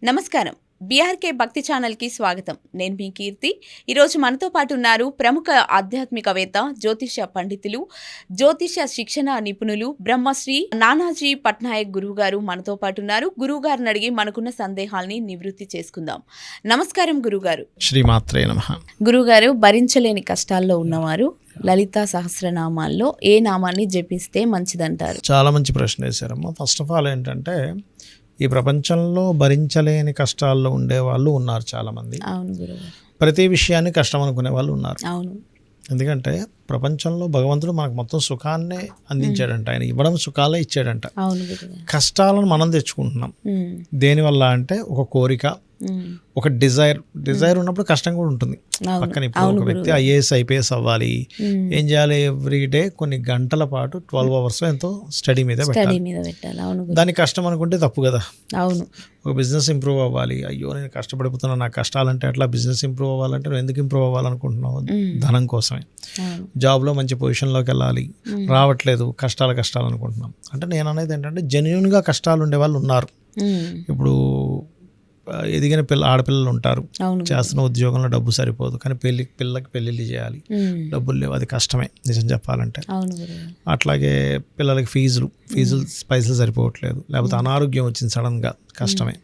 నమస్కారం. బీఆర్కే భక్తి ఛానల్కి స్వాగతం. నేను మీ కీర్తి. ఈరోజు మనతో పాటు ఉన్నారు ప్రముఖ ఆధ్యాత్మికవేత్త, జ్యోతిష పండితులు, జ్యోతిష శిక్షణ నిపుణులు బ్రహ్మశ్రీ నానాజీ పట్నాయక్ గురువు గారు మనతో పాటు ఉన్నారు. గురువు గారిని అడిగి మనకున్న సందేహాల్ని నివృత్తి చేసుకుందాం. నమస్కారం గురుగారు. శ్రీమాత్రే నమః. గురుగారు, భరించలేని కష్టాల్లో ఉన్నవారు లలితా సహస్రనామాల్లో ఏ నామాన్ని జపిస్తే మంచిదంటారు? చాలా మంచి ప్రశ్న వేశారమ్మా. ఫస్ట్ ఆఫ్ ఆల్ ఏంటంటే, ఈ ప్రపంచంలో భరించలేని కష్టాల్లో ఉండే వాళ్ళు ఉన్నారు చాలామంది. అవును గురుగారు. ప్రతి విషయాన్ని కష్టం అనుకునే వాళ్ళు ఉన్నారు. అవును. ఎందుకంటే ప్రపంచంలో భగవంతుడు మనకు మొత్తం సుఖాన్నే అందించాడంట. ఆయన ఇవ్వడం సుఖాలే ఇచ్చాడంట. అవును గురుగారు. కష్టాలను మనం తెచ్చుకుంటున్నాం. దేనివల్ల అంటే ఒక కోరిక, ఒక డిజైర్ ఉన్నప్పుడు కష్టం కూడా ఉంటుంది. పక్కన ఇప్పుడు ఒక వ్యక్తి ఐఏఎస్ ఐపీఎస్ అవ్వాలి, ఏం చేయాలి? ఎవ్రీ డే కొన్ని గంటల పాటు 12 hours ఎంతో స్టడీ మీద పెట్టాలి. దానికి కష్టం అనుకుంటే తప్పు కదా. అవును. ఒక బిజినెస్ ఇంప్రూవ్ అవ్వాలి, అయ్యో నేను కష్టపడిపోతున్నా, నాకు కష్టాలంటే అట్లా. బిజినెస్ ఇంప్రూవ్ అవ్వాలంటే నువ్వు ఎందుకు ఇంప్రూవ్ అవ్వాలనుకుంటున్నావు? ధనం కోసమే. జాబ్లో మంచి పొజిషన్లోకి వెళ్ళాలి, రావట్లేదు, కష్టాలు అనుకుంటున్నాం. అంటే నేను అనేది ఏంటంటే, జెన్యూన్గా కష్టాలు ఉండే వాళ్ళు ఉన్నారు. ఇప్పుడు ఎదిగిన ఆడపిల్లలు ఉంటారు, చేస్తున్న ఉద్యోగంలో డబ్బు సరిపోదు, కానీ పిల్లకి పెళ్ళిళ్ళు చేయాలి, డబ్బులు లేవు, అది కష్టమే నిజం చెప్పాలంటే. అట్లాగే పిల్లలకి ఫీజులు పైసలు సరిపోవట్లేదు, లేకపోతే అనారోగ్యం వచ్చింది సడన్గా, కష్టమే.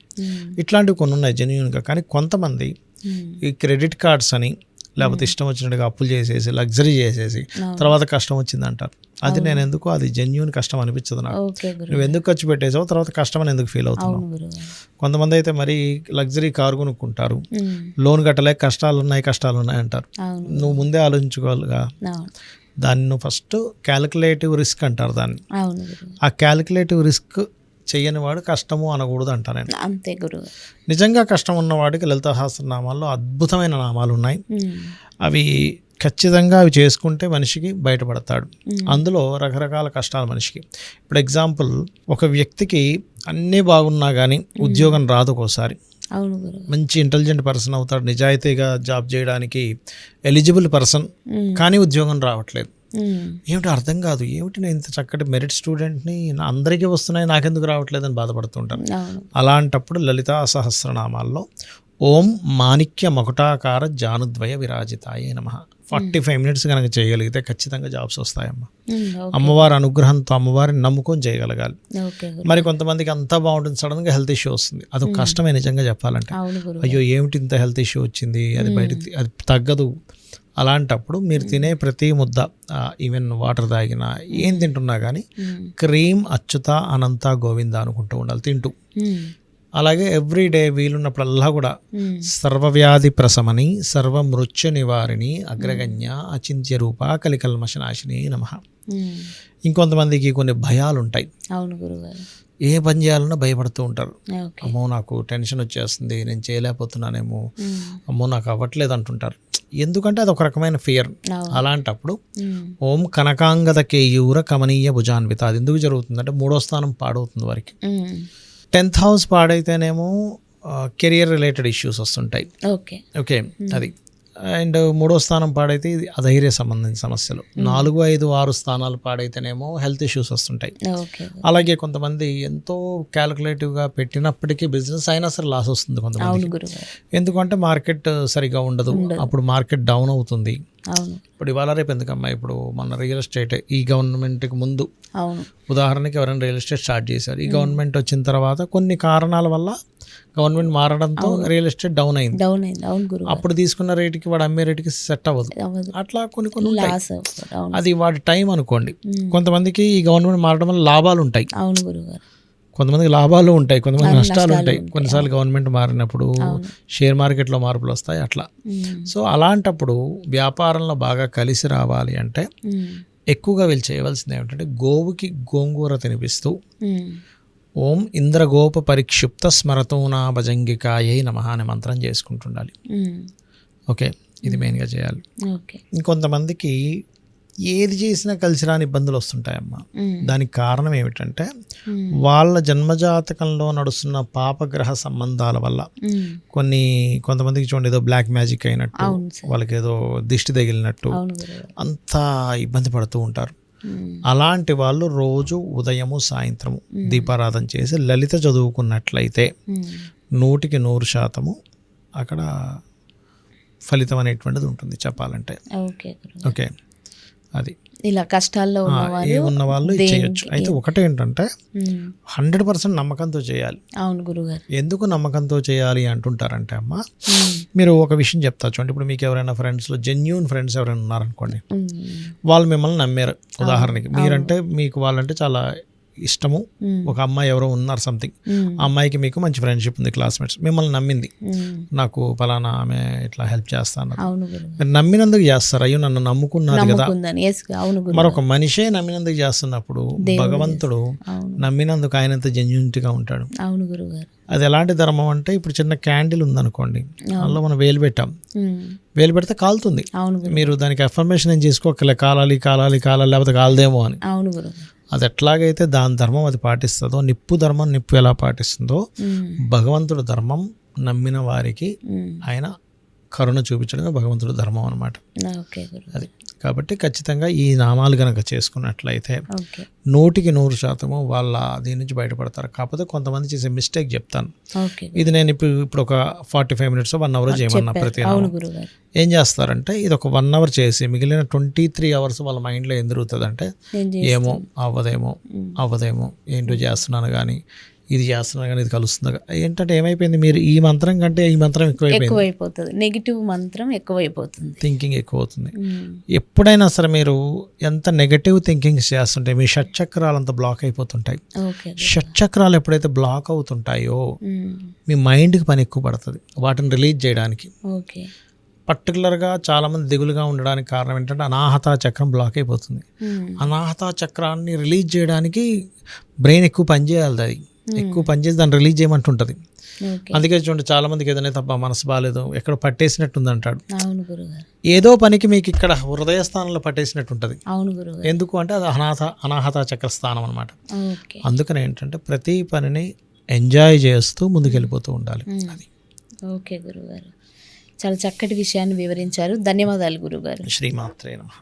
ఇట్లాంటివి కొన్ని ఉన్నాయి జెన్యూన్గా. కానీ కొంతమంది ఈ క్రెడిట్ కార్డ్స్ అని, లేకపోతే ఇష్టం వచ్చినట్టుగా అప్పులు చేసేసి, లగ్జరీ చేసేసి తర్వాత కష్టం వచ్చింది అంటారు. అది నేను ఎందుకు, అది జెన్యూన్ కష్టం అనిపించదు నాకు. నువ్వు ఎందుకు ఖర్చు పెట్టేసావు, తర్వాత కష్టం అని ఎందుకు ఫీల్ అవుతున్నావు? కొంతమంది అయితే మరి లగ్జరీ కారు కొనుక్కుంటారు, లోన్ కట్టలేక కష్టాలు ఉన్నాయి అంటారు. నువ్వు ముందే ఆలోచించుకోవాలిగా. దాన్ని నువ్వు ఫస్ట్ క్యాలిక్యులేటివ్ రిస్క్ అంటారు దాన్ని. ఆ క్యాలిక్యులేటివ్ రిస్క్ చెయ్యని వాడు కష్టము అనకూడదు అంటా నేను. అంతే గురువు. నిజంగా కష్టం ఉన్నవాడికి లలితా సహస్రనామాల్లో అద్భుతమైన నామాలు ఉన్నాయి. అవి ఖచ్చితంగా అవి చేసుకుంటే మనిషికి బయటపడతాడు. అందులో రకరకాల కష్టాలు మనిషికి. ఇప్పుడు ఎగ్జాంపుల్, ఒక వ్యక్తికి అన్నీ బాగున్నా కానీ ఉద్యోగం రాదు ఒక్కోసారి. మంచి ఇంటెలిజెంట్ పర్సన్ అవుతాడు, నిజాయితీగా జాబ్ చేయడానికి ఎలిజిబుల్ పర్సన్, కానీ ఉద్యోగం రావట్లేదు. ఏమిటి అర్థం కాదు, ఏమిటి నేను ఇంత చక్కటి మెరిట్ స్టూడెంట్ని, అందరికీ వస్తున్నాయి, నాకెందుకు రావట్లేదని బాధపడుతుంటాను. అలాంటప్పుడు లలితా సహస్రనామాల్లో ఓం మాణిక్య మకుటాకార జానుద్వయ విరాజితాయ నమః 45 minutes కనుక చేయగలిగితే ఖచ్చితంగా జాబ్స్ వస్తాయమ్మా. అమ్మవారి అనుగ్రహంతో, అమ్మవారిని నమ్ముకొని చేయగలగాలి. మరి కొంతమందికి అంతా బాగుంటుంది, సడన్గా హెల్త్ ఇష్యూ వస్తుంది, అదొక కష్టమే నిజంగా చెప్పాలంటే. అయ్యో ఏమిటి ఇంత హెల్త్ ఇష్యూ వచ్చింది, అది బయటికి అది తగ్గదు. అలాంటప్పుడు మీరు తినే ప్రతి ముద్ద, ఈవెన్ వాటర్ తాగినా, ఏం తింటున్నా కానీ క్రీమ్ అచ్యుత అనంత గోవింద అనుకుంటూ ఉండాలి తింటూ. అలాగే ఎవ్రీడే వీలున్నప్పుడల్లా కూడా సర్వవ్యాధి ప్రశమని, సర్వమృత్యు నివారిణి, అగ్రగణ్య అచింత్య రూప కలికల్మషనాశిని నమః. ఇంకొంతమందికి కొన్ని భయాలు ఉంటాయి. అవును గురుగారు. ఏ పని చేయాలన్నా భయపడుతూ ఉంటారు. అమ్మో నాకు టెన్షన్ వచ్చేస్తుంది, నేను చేయలేకపోతున్నానేమో, అమ్మో నాకు అవ్వట్లేదు అంటుంటారు. ఎందుకంటే అది ఒక రకమైన ఫియర్. అలాంటప్పుడు ఓం కనకాంగద కేయూర కమనీయ భుజాన్విత. అది ఎందుకు జరుగుతుందంటే 3వ స్థానం పాడవుతుంది వారికి. 10th house పాడైతేనేమో కెరియర్ రిలేటెడ్ ఇష్యూస్ వస్తుంటాయి. ఓకే అది. అండ్ 3వ స్థానం పాడైతే ఇది అధైర్య సంబంధించిన సమస్యలు. 4, 5, 6 స్థానాలు పాడైతేనేమో హెల్త్ ఇష్యూస్ వస్తుంటాయి. అలాగే కొంతమంది ఎంతో క్యాలిక్యులేటివ్గా పెట్టినప్పటికీ బిజినెస్ అయినా సరే లాస్ వస్తుంది కొంతమంది. ఎందుకంటే మార్కెట్ సరిగా ఉండదు, అప్పుడు మార్కెట్ డౌన్ అవుతుంది. ఇప్పుడు ఇవాళ రేపు ఎందుకమ్మా, ఇప్పుడు మన రియల్ ఎస్టేట్ ఈ గవర్నమెంట్కి ముందు ఉదాహరణకి ఎవరైనా రియల్ ఎస్టేట్ స్టార్ట్ చేశారు, ఈ గవర్నమెంట్ వచ్చిన తర్వాత కొన్ని కారణాల వల్ల గవర్నమెంట్ మారడంతో రియల్ ఎస్టేట్ డౌన్ అయింది. అప్పుడు తీసుకున్న రేటుకి వాడు అమ్మే రేటుకి సెట్ అవ్వదు. అట్లా కొన్ని అది వాడి టైం అనుకోండి. కొంతమందికి ఈ గవర్నమెంట్ మారడం వల్ల లాభాలు ఉంటాయి, కొంతమందికి లాభాలు ఉంటాయి, కొంతమంది నష్టాలు ఉంటాయి. కొన్నిసార్లు గవర్నమెంట్ మారినప్పుడు షేర్ మార్కెట్లో మార్పులు వస్తాయి అట్లా. సో అలాంటప్పుడు వ్యాపారంలో బాగా కలిసి రావాలి అంటే ఎక్కువగా వీళ్ళు చేయవలసింది ఏమిటంటే, గోవుకి గోంగూర తినిపిస్తూ ఓం ఇంద్రగోప పరిక్షిప్త స్మరతోనా భజంగికాయై నమః అనే మంత్రం చేసుకుంటుండాలి. ఓకే, ఇది మెయిన్గా చేయాలి. ఇంకొంతమందికి ఏది చేసినా కలిసి రాని ఇబ్బందులు వస్తుంటాయమ్మా. దానికి కారణం ఏమిటంటే, వాళ్ళ జన్మజాతకంలో నడుస్తున్న పాపగ్రహ సంబంధాల వల్ల కొంతమందికి చూడండి, ఏదో బ్లాక్ మ్యాజిక్ అయినట్టు, వాళ్ళకి ఏదో దిష్టి తగిలినట్టు అంతా ఇబ్బంది పడుతూ ఉంటారు. అలాంటి వాళ్ళు రోజు ఉదయము సాయంత్రము దీపారాధన చేసి లలిత చదువుకున్నట్లయితే 100% అక్కడ ఫలితం అనేటువంటిది ఉంటుంది చెప్పాలంటే. ఓకే గురుగారు. ఓకే, అది ఇలా కష్టాల్లో ఉన్న వాళ్ళు చేయొచ్చు. అయితే ఒకటే ఏంటంటే 100% నమ్మకంతో చేయాలి. అవును గురుగారు. ఎందుకు నమ్మకంతో చేయాలి అంటుంటారంటే అమ్మ, మీరు ఒక విషయం చెప్తా చూడండి. ఇప్పుడు మీకు ఎవరైనా ఫ్రెండ్స్లో జెన్యూన్ ఫ్రెండ్స్ ఎవరైనా ఉన్నారనుకోండి, వాళ్ళు మిమ్మల్ని నమ్మారు. ఉదాహరణకి మీరంటే మీకు వాళ్ళంటే చాలా ఇష్టము, ఒక అమ్మాయి ఎవరో ఉన్నారు సంథింగ్, ఆ అమ్మాయికి మీకు మంచి ఫ్రెండ్షిప్ ఉంది, క్లాస్మేట్స్, మిమ్మల్ని నమ్మింది, నాకు పలానా ఆమె ఇట్లా హెల్ప్ చేస్తాను. మీరు నమ్మినందుకు చేస్తారు, అయ్యో నన్ను నమ్ముకున్నారు కదా. మరొక మనిషే నమ్మినందుకు చేస్తున్నప్పుడు భగవంతుడు నమ్మినందుకు ఆయనంత జెన్యూనిటీగా ఉంటాడు. అది ఎలాంటి ధర్మం అంటే, ఇప్పుడు చిన్న క్యాండిల్ ఉందనుకోండి, అందులో మనం వేలు పెట్టాం, వేలు పెడితే కాలుతుంది. మీరు దానికి అఫర్మేషన్ ఏం చేసుకోకలే, కాలాలి కాలాలి కాలాలి లేకపోతే కాలదేమో అని. అది ఎట్లాగైతే దాని ధర్మం అది పాటిస్తుందో, నిప్పు ధర్మం నిప్పు ఎలా పాటిస్తుందో, భగవంతుడు ధర్మం నమ్మిన వారికి ఆయన కరుణ చూపించడమే భగవంతుడు ధర్మం అనమాట. అది కాబట్టి ఖచ్చితంగా ఈ నామాలు కనుక చేసుకున్నట్లయితే 100% వాళ్ళ దీని నుంచి బయటపడతారు. కాకపోతే కొంతమంది చేసే మిస్టేక్ చెప్తాను. ఇది నేను ఇప్పుడు ఒక 45 minutes 1 hour చేయమన్నా ప్రతి ఏం చేస్తారంటే, ఇది ఒక 1 hour చేసి మిగిలిన 23 hours వాళ్ళ మైండ్లో ఏం జరుగుతుందంటే, ఏమో అవ్వదేమో ఏంటో చేస్తున్నాను కానీ, ఇది చేస్తున్నా కానీ ఇది కలుస్తుంది ఏంటంటే, ఏమైపోయింది, మీరు ఈ మంత్రం కంటే ఈ మంత్రం ఎక్కువైపోతుంది, నెగిటివ్ మంత్రం ఎక్కువైపోతుంది, థింకింగ్ ఎక్కువ అవుతుంది. ఎప్పుడైనా సరే మీరు ఎంత నెగటివ్ థింకింగ్ చేస్తుంటే మీ షట్చక్రాలు అంతా బ్లాక్ అయిపోతుంటాయి. షట్చక్రాలు ఎప్పుడైతే బ్లాక్ అవుతుంటాయో మీ మైండ్కి పని ఎక్కువ పడుతుంది వాటిని రిలీజ్ చేయడానికి. పర్టికులర్గా చాలామంది దిగులుగా ఉండడానికి కారణం ఏంటంటే, అనాహత చక్రం బ్లాక్ అయిపోతుంది. అనాహత చక్రాన్ని రిలీజ్ చేయడానికి బ్రెయిన్ ఎక్కువ పనిచేయాలి, అది ఎక్కువ పనిచేసి దాన్ని రిలీజ్ చేయమంటుంటుంది. అందుకే చూడండి, చాలా మందికి ఏదైనా తప్ప మనసు బాగాలేదు, ఎక్కడ పట్టేసినట్టుంది అంటాడు. ఏదో పనికి మీకు ఇక్కడ హృదయ స్థానంలో పట్టేసినట్టు ఉంటుంది. ఎందుకు అంటే అది అనాహత చక్ర స్థానం అనమాట. అందుకని ఏంటంటే, ప్రతి పనిని ఎంజాయ్ చేస్తూ ముందుకెళ్ళిపోతూ ఉండాలి. అది. ఓకే గురుగారు, చాలా చక్కటి విషయాన్ని వివరించారు. ధన్యవాదాలు గురుగారు. శ్రీమాత్రే నమః.